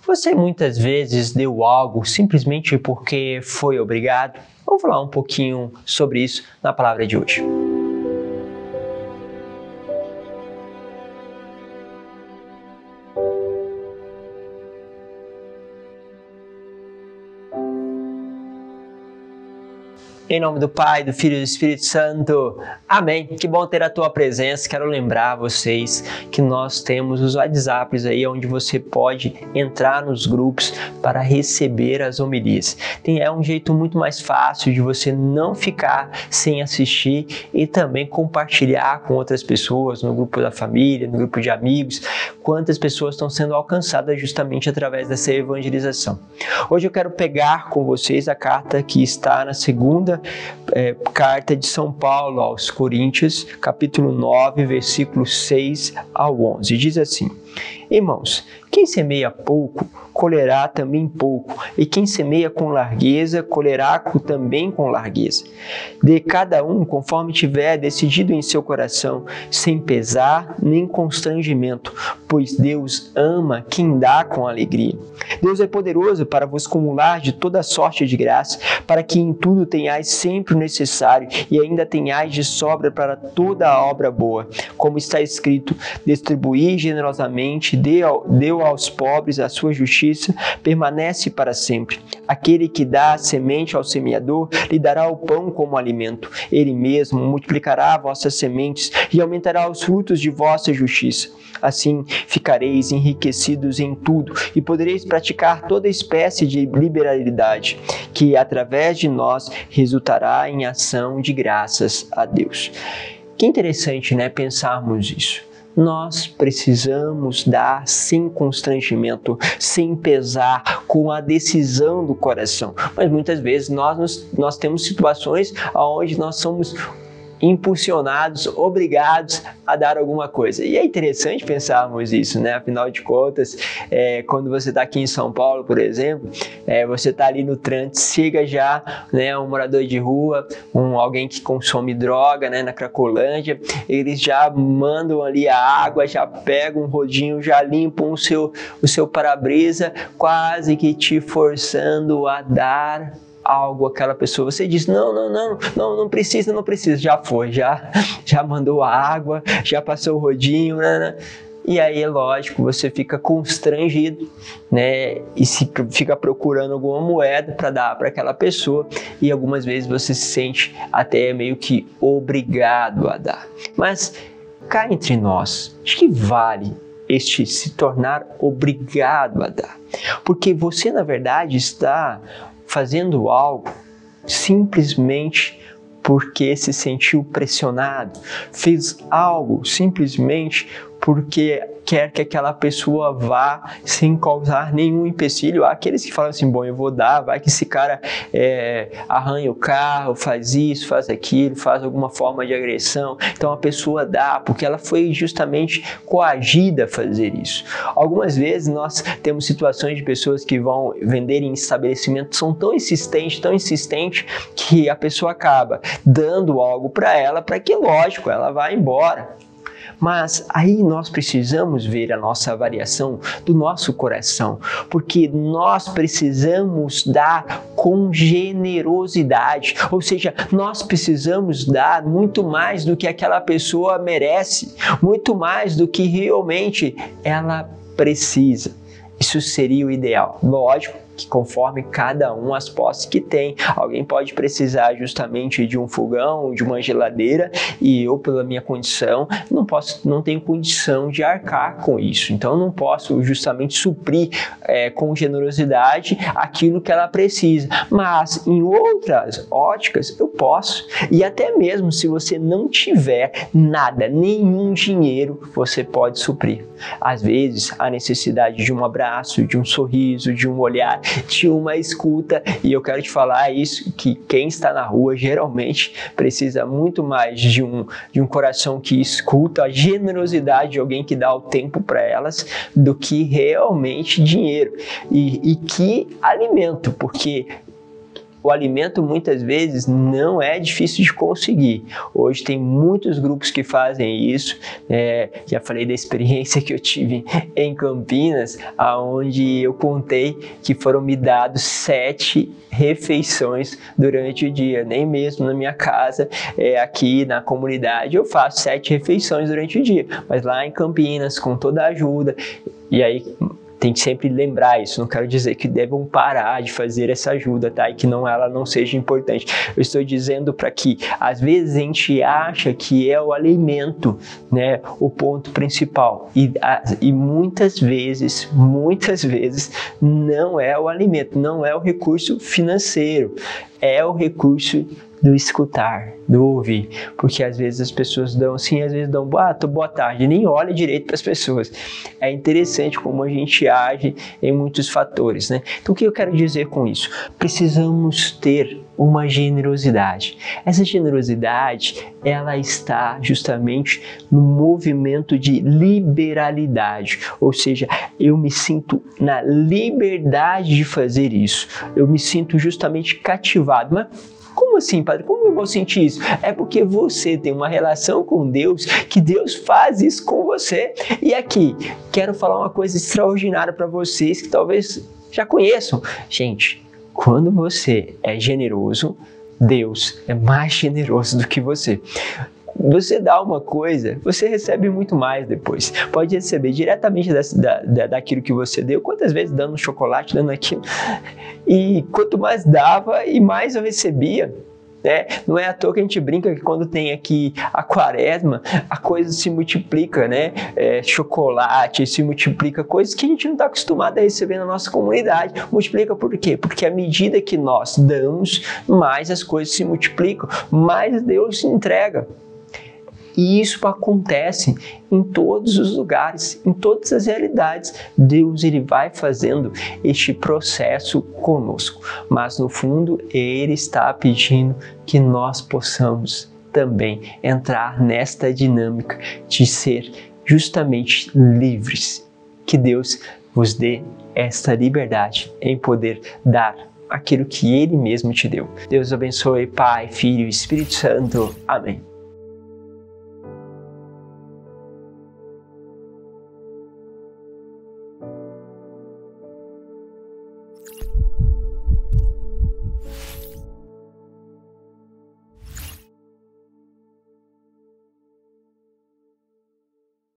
Você muitas vezes deu algo simplesmente porque foi obrigado? Vamos falar um pouquinho sobre isso na palavra de hoje. Em nome do Pai, do Filho e do Espírito Santo. Amém. Que bom ter a tua presença. Quero lembrar vocês que nós temos os WhatsApps aí, onde você pode entrar nos grupos para receber as homilias. É um jeito muito mais fácil de você não ficar sem assistir e também compartilhar com outras pessoas, no grupo da família, no grupo de amigos, quantas pessoas estão sendo alcançadas justamente através dessa evangelização. Hoje eu quero pegar com vocês a carta que está na segunda carta de São Paulo aos Coríntios, capítulo 9, versículos 6 ao 11. Diz assim: Irmãos, quem semeia pouco, colherá também pouco, e quem semeia com largueza, colherá também com largueza. Dê cada um conforme tiver decidido em seu coração, sem pesar nem constrangimento, pois Deus ama quem dá com alegria. Deus é poderoso para vos cumular de toda sorte de graça, para que em tudo tenhais sempre o necessário e ainda tenhais de sobra para toda a obra boa. Como está escrito: distribuí generosamente, deu aos pobres a sua justiça, permanece para sempre. Aquele que dá a semente ao semeador, lhe dará o pão como alimento. Ele mesmo multiplicará vossas sementes e aumentará os frutos de vossa justiça. Assim ficareis enriquecidos em tudo e podereis praticar toda espécie de liberalidade, que através de nós resultará em ação de graças a Deus. Que interessante, né, pensarmos isso. Nós precisamos dar sem constrangimento, sem pesar, com a decisão do coração. Mas muitas vezes nós temos situações onde nós somos impulsionados, obrigados a dar alguma coisa. E é interessante pensarmos isso, né? Afinal de contas, quando você está aqui em São Paulo, por exemplo, você está ali no trânsito, chega já, né, um morador de rua, alguém que consome droga, né, na Cracolândia, eles já mandam ali a água, já pegam um rodinho, já limpam o seu para-brisa, quase que te forçando a dar algo àquela pessoa. Você diz: não precisa, já foi, já mandou a água, já passou o rodinho, né? E aí é lógico, você fica constrangido, né? E fica procurando alguma moeda para dar para aquela pessoa, e algumas vezes você se sente até meio que obrigado a dar. Mas cá entre nós, acho que vale se tornar obrigado a dar, porque você na verdade está fazendo algo simplesmente porque se sentiu pressionado, fez algo simplesmente porque quer que aquela pessoa vá sem causar nenhum empecilho. Há aqueles que falam assim: bom, eu vou dar, vai que esse cara arranha o carro, faz isso, faz aquilo, faz alguma forma de agressão. Então a pessoa dá porque ela foi justamente coagida a fazer isso. Algumas vezes nós temos situações de pessoas que vão vender em estabelecimentos, são tão insistentes, que a pessoa acaba dando algo para ela, para que, lógico, ela vá embora. Mas aí nós precisamos ver a nossa variação do nosso coração, porque nós precisamos dar com generosidade, ou seja, nós precisamos dar muito mais do que aquela pessoa merece, muito mais do que realmente ela precisa. Isso seria o ideal. Lógico que conforme cada um as posses que tem. Alguém pode precisar justamente de um fogão, de uma geladeira, e eu, pela minha condição, não tenho condição de arcar com isso. Então não posso justamente suprir com generosidade aquilo que ela precisa. Mas em outras óticas eu posso. E até mesmo se você não tiver nada, nenhum dinheiro, você pode suprir. Às vezes a necessidade de um abraço, de um sorriso, de um olhar, de uma escuta, e eu quero te falar isso, que quem está na rua geralmente precisa muito mais de um coração que escuta, a generosidade de alguém que dá o tempo para elas, do que realmente dinheiro e que alimento, porque O alimento muitas vezes não é difícil de conseguir. Hoje tem muitos grupos que fazem isso. Já falei da experiência que eu tive em Campinas, onde eu contei que foram me dados 7 refeições durante o dia. Nem mesmo na minha casa, aqui na comunidade, eu faço 7 refeições durante o dia. Mas lá em Campinas, com toda a ajuda, e aí tem que sempre lembrar isso, não quero dizer que devam parar de fazer essa ajuda, tá? E que ela não seja importante. Eu estou dizendo para que, às vezes, a gente acha que é o alimento, né, o ponto principal. E muitas vezes, não é o alimento, não é o recurso financeiro, é o recurso do escutar, do ouvir, porque às vezes as pessoas dão assim, às vezes dão boa tarde, nem olha direito para as pessoas. É interessante como a gente age em muitos fatores, né? Então o que eu quero dizer com isso? Precisamos ter uma generosidade. Essa generosidade, ela está justamente no movimento de liberalidade, ou seja, eu me sinto na liberdade de fazer isso, eu me sinto justamente cativado. Mas como assim, padre? Como eu vou sentir isso? É porque você tem uma relação com Deus, que Deus faz isso com você. E aqui, quero falar uma coisa extraordinária para vocês que talvez já conheçam. Gente, quando você é generoso, Deus é mais generoso do que você. Você dá uma coisa, você recebe muito mais depois. Pode receber diretamente daquilo que você deu. Quantas vezes dando chocolate, dando aquilo. E quanto mais dava, e mais eu recebia. Né? Não é à toa que a gente brinca que quando tem aqui a quaresma, a coisa se multiplica, né? Chocolate se multiplica, coisas que a gente não está acostumado a receber na nossa comunidade. Multiplica por quê? Porque à medida que nós damos, mais as coisas se multiplicam, mais Deus se entrega. E isso acontece em todos os lugares, em todas as realidades. Deus ele vai fazendo este processo conosco. Mas no fundo, Ele está pedindo que nós possamos também entrar nesta dinâmica de ser justamente livres. Que Deus vos dê esta liberdade em poder dar aquilo que Ele mesmo te deu. Deus abençoe, Pai, Filho e Espírito Santo. Amém.